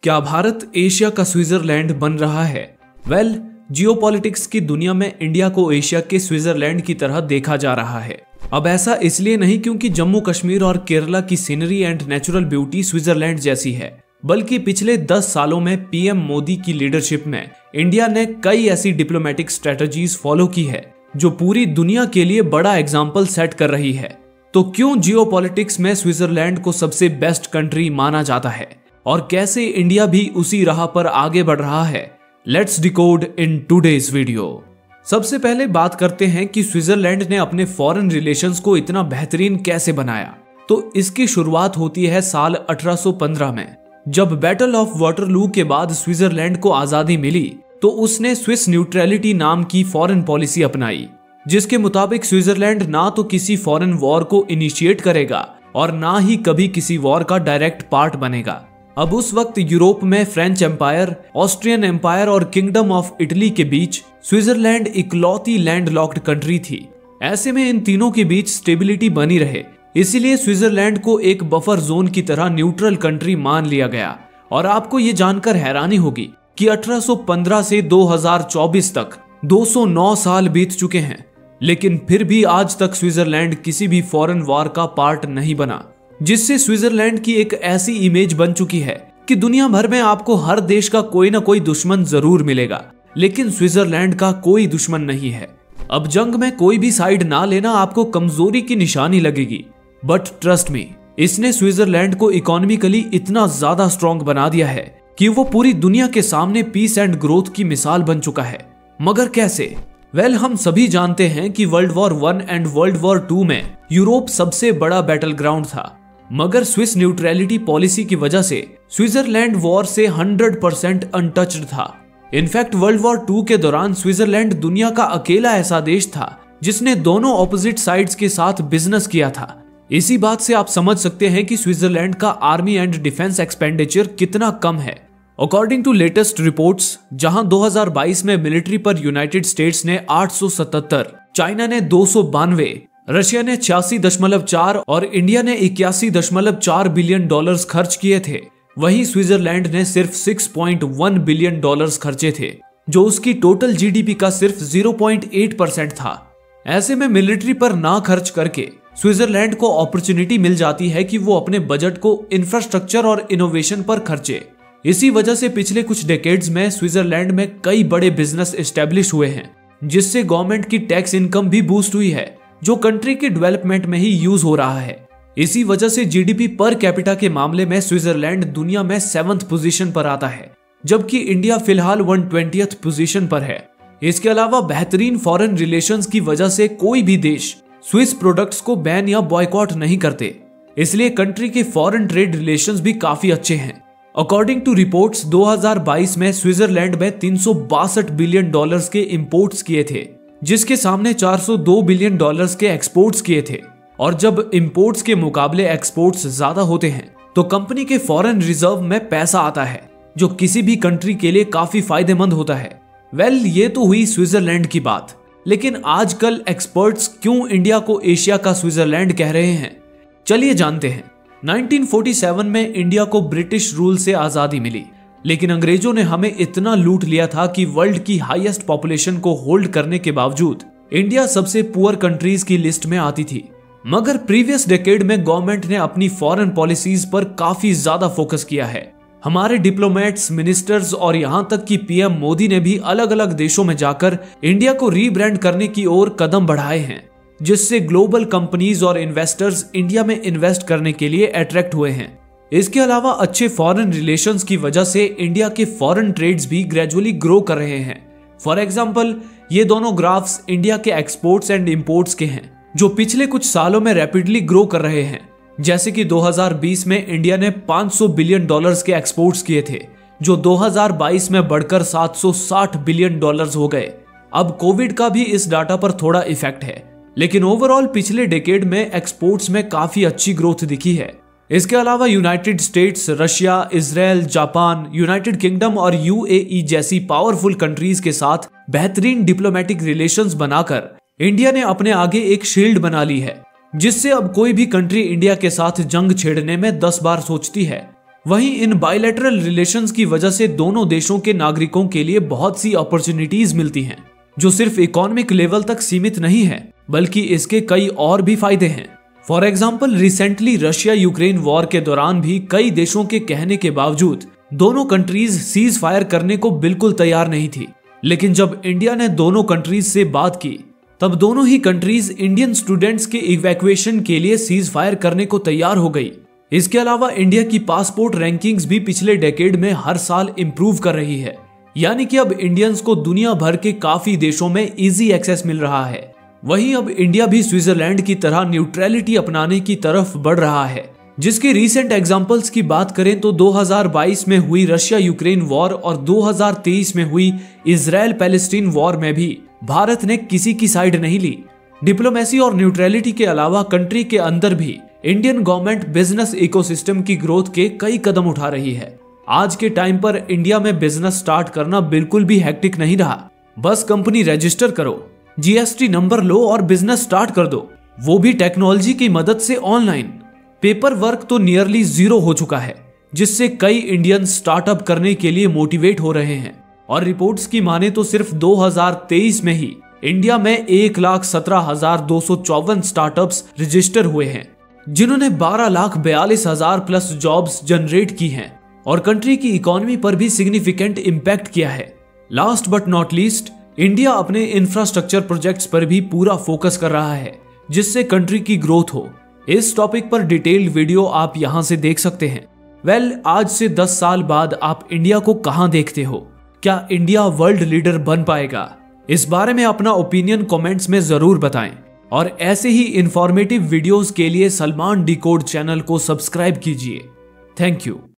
क्या भारत एशिया का स्विट्जरलैंड बन रहा है? जियोपॉलिटिक्स की दुनिया में इंडिया को एशिया के स्विट्जरलैंड की तरह देखा जा रहा है। अब ऐसा इसलिए नहीं क्योंकि जम्मू कश्मीर और केरला की scenery and natural beauty Switzerland जैसी है, बल्कि पिछले 10 सालों में पीएम मोदी की लीडरशिप में इंडिया ने कई ऐसी डिप्लोमेटिक स्ट्रेटजीज फॉलो की है जो पूरी दुनिया के लिए बड़ा एग्जाम्पल सेट कर रही है। तो क्यों जियोपॉलिटिक्स में स्विट्जरलैंड को सबसे बेस्ट कंट्री माना जाता है और कैसे इंडिया भी उसी राह पर आगे बढ़ रहा है? Let's decode in today's video. सबसे पहले बात करते हैं कि स्विट्जरलैंड ने अपने फॉरेन रिलेशंस को इतना बेहतरीन कैसे बनाया। तो इसकी शुरुआत होती है साल 1815 में, जब बैटल ऑफ वाटरलू के बाद स्विट्जरलैंड को आजादी मिली तो उसने स्विस न्यूट्रलिटी नाम की फॉरेन पॉलिसी अपनाई, जिसके मुताबिक स्विट्जरलैंड ना तो किसी फॉरेन वॉर को इनिशिएट करेगा और ना ही कभी किसी वॉर का डायरेक्ट पार्ट बनेगा। अब उस वक्त यूरोप में फ्रेंच एम्पायर, ऑस्ट्रियन एम्पायर और किंगडम ऑफ इटली के बीच स्विट्जरलैंड इकलौती लैंडलॉक्ड कंट्री थी। ऐसे में इन तीनों के बीच स्टेबिलिटी बनी रहे, इसीलिए स्विट्जरलैंड को एक बफर जोन की तरह न्यूट्रल कंट्री मान लिया गया। और आपको ये जानकर हैरानी होगी कि 1815 से 2024 तक 209 साल बीत चुके हैं, लेकिन फिर भी आज तक स्विट्जरलैंड किसी भी फॉरेन वॉर का पार्ट नहीं बना, जिससे स्विट्जरलैंड की एक ऐसी इमेज बन चुकी है कि दुनिया भर में आपको हर देश का कोई ना कोई दुश्मन जरूर मिलेगा, लेकिन स्विट्जरलैंड का कोई दुश्मन नहीं है। अब जंग में कोई भी साइड ना लेना आपको कमजोरी की निशानी लगेगी, बट ट्रस्ट मी, इसने स्विट्जरलैंड को इकोनॉमिकली इतना ज्यादा स्ट्रॉन्ग बना दिया है कि वो पूरी दुनिया के सामने पीस एंड ग्रोथ की मिसाल बन चुका है। मगर कैसे? हम सभी जानते हैं कि world war 1 and world war 2 में यूरोप सबसे बड़ा बैटल ग्राउंड था, मगर स्विस न्यूट्रलिटी पॉलिसी की वजह से स्विट्जरलैंड वॉर से 100% अनटच्ड था। इनफैक्ट वर्ल्ड वॉर 2 के दौरान स्विट्जरलैंड दुनिया का अकेला ऐसा देश था जिसने दोनों ऑपोजिट साइड्स के साथ बिजनेस किया था। इसी बात से आप समझ सकते हैं कि स्विट्जरलैंड का आर्मी एंड डिफेंस एक्सपेंडिचर कितना कम है। अकॉर्डिंग टू लेटेस्ट रिपोर्ट्स, जहां 2022 में मिलिट्री पर यूनाइटेड स्टेट्स ने 877, चाइना ने 292, रशिया ने 86.4 और इंडिया ने 81.4 बिलियन डॉलर्स खर्च किए थे, वहीं स्विट्जरलैंड ने सिर्फ 6.1 बिलियन डॉलर्स खर्चे थे, जो उसकी टोटल जीडीपी का सिर्फ 0.8% था। ऐसे में मिलिट्री पर ना खर्च करके स्विट्जरलैंड को अपॉर्चुनिटी मिल जाती है कि वो अपने बजट को इंफ्रास्ट्रक्चर और इनोवेशन पर खर्चे। इसी वजह से पिछले कुछ डेकेड्स में स्विट्जरलैंड में कई बड़े बिजनेस एस्टेब्लिश हुए हैं, जिससे गवर्नमेंट की टैक्स इनकम भी बूस्ट हुई है, जो कंट्री के डेवलपमेंट में ही यूज हो रहा है। इसी वजह से जीडीपी पर कैपिटा के मामले में स्विट्जरलैंड दुनिया में 7th पोजीशन पर आता है, जबकि इंडिया फिलहाल 120th पोजीशन पर है। इसके अलावा बेहतरीन फॉरेन रिलेशंस की वजह से कोई भी देश स्विस प्रोडक्ट्स को बैन या बॉयकॉट नहीं करते, इसलिए कंट्री के फॉरेन ट्रेड रिलेशंस भी काफी अच्छे हैं। अकॉर्डिंग टू रिपोर्ट्स, 2022 में स्विट्जरलैंड में 362 बिलियन डॉलर्स के इंपोर्ट्स किए थे, जिसके सामने 402 बिलियन डॉलर्स के एक्सपोर्ट्स किए थे। और जब इंपोर्ट्स के मुकाबले एक्सपोर्ट्स ज्यादा होते हैं तो कंपनी के फॉरेन रिजर्व में पैसा आता है, जो किसी भी कंट्री के लिए काफी फायदेमंद होता है। ये तो हुई स्विट्जरलैंड की बात, लेकिन आजकल एक्सपर्ट्स क्यों इंडिया को एशिया का स्विट्जरलैंड कह रहे हैं? चलिए जानते हैं। 1947 में इंडिया को ब्रिटिश रूल से आजादी मिली, लेकिन अंग्रेजों ने हमें इतना लूट लिया था कि वर्ल्ड की हाईएस्ट पॉपुलेशन को होल्ड करने के बावजूद इंडिया सबसे पुअर कंट्रीज की लिस्ट में आती थी। मगर प्रीवियस डेकेड में गवर्नमेंट ने अपनी फॉरेन पॉलिसीज पर काफी ज्यादा फोकस किया है। हमारे डिप्लोमेट्स, मिनिस्टर्स और यहां तक कि पीएम मोदी ने भी अलग अलग देशों में जाकर इंडिया को रीब्रांड करने की ओर कदम बढ़ाए हैं, जिससे ग्लोबल कंपनीज और इन्वेस्टर्स इंडिया में इन्वेस्ट करने के लिए अट्रैक्ट हुए हैं। इसके अलावा अच्छे फॉरेन रिलेशंस की वजह से इंडिया के फॉरेन ट्रेड्स भी ग्रेजुअली ग्रो कर रहे हैं। फॉर एग्जांपल, ये दोनों ग्राफ्स इंडिया के एक्सपोर्ट्स एंड इंपोर्ट्स के हैं, जो पिछले कुछ सालों में रैपिडली ग्रो कर रहे हैं। जैसे कि 2020 में इंडिया ने 500 बिलियन डॉलर्स के एक्सपोर्ट्स किए थे, जो 2022 में बढ़कर 760 बिलियन डॉलर्स हो गए। अब कोविड का भी इस डाटा पर थोड़ा इफेक्ट है, लेकिन ओवरऑल पिछले डेकेड में एक्सपोर्ट्स में काफी अच्छी ग्रोथ दिखी है। इसके अलावा United states, Russia, Israel, Japan, United kingdom और यूएई जैसी पावरफुल कंट्रीज के साथ बेहतरीन डिप्लोमेटिक रिलेशंस बनाकर इंडिया ने अपने आगे एक शील्ड बना ली है, जिससे अब कोई भी कंट्री इंडिया के साथ जंग छेड़ने में 10 बार सोचती है। वहीं इन बायलैटरल रिलेशंस की वजह से दोनों देशों के नागरिकों के लिए बहुत सी अपॉर्चुनिटीज मिलती हैं, जो सिर्फ इकोनॉमिक लेवल तक सीमित नहीं है, बल्कि इसके कई और भी फायदे हैं। For example, recently Russia Ukraine war के दौरान भी कई देशों के कहने के बावजूद दोनों कंट्रीज सीज फायर करने को बिल्कुल तैयार नहीं थी। लेकिन जब इंडिया ने दोनों कंट्रीज से बात की, तब दोनों ही कंट्रीज इंडियन स्टूडेंट्स के इवैक्यूएशन के लिए सीज फायर करने को तैयार हो गई। इसके अलावा इंडिया की पासपोर्ट रैंकिंग्स भी पिछले डेकेड में हर साल इंप्रूव कर रही है, यानी कि अब इंडियंस को दुनिया भर के काफी देशों में इजी एक्सेस मिल रहा है। वहीं अब इंडिया भी स्विट्जरलैंड की तरह न्यूट्रलिटी अपनाने की तरफ बढ़ रहा है, जिसके रीसेंट एग्जांपल्स की बात करें तो 2022 में हुई रशिया यूक्रेन वॉर और 2023 में हुई इजराइल पैलेस्टीन वॉर में भी भारत ने किसी की साइड नहीं ली। डिप्लोमेसी और न्यूट्रलिटी के अलावा कंट्री के अंदर भी इंडियन गवर्नमेंट बिजनेस इकोसिस्टम की ग्रोथ के कई कदम उठा रही है। आज के टाइम पर इंडिया में बिजनेस स्टार्ट करना बिल्कुल भी हेक्टिक नहीं रहा। बस कंपनी रजिस्टर करो, जीएसटी नंबर लो और बिजनेस स्टार्ट कर दो, वो भी टेक्नोलॉजी की मदद से ऑनलाइन। पेपर वर्क तो नियरली जीरो हो चुका है, जिससे कई इंडियन स्टार्टअप करने के लिए मोटिवेट हो रहे हैं। और रिपोर्ट्स की माने तो सिर्फ 2023 में ही इंडिया में 1,17,254 स्टार्टअप्स रजिस्टर हुए हैं, जिन्होंने 12,42,000 प्लस जॉब्स जनरेट की हैं और कंट्री की इकोनॉमी पर भी सिग्निफिकेंट इम्पैक्ट किया है। Last but not least, India अपने इंफ्रास्ट्रक्चर प्रोजेक्ट्स पर भी पूरा फोकस कर रहा है, जिससे कंट्री की ग्रोथ हो। इस टॉपिक पर डिटेल्ड वीडियो आप यहां से देख सकते हैं। आज से 10 साल बाद आप इंडिया को कहां देखते हो? क्या इंडिया वर्ल्ड लीडर बन पाएगा? इस बारे में अपना ओपिनियन कमेंट्स में जरूर बताएं और ऐसे ही इंफॉर्मेटिव वीडियोस के लिए सलमान डिकोड चैनल को सब्सक्राइब कीजिए। Thank you.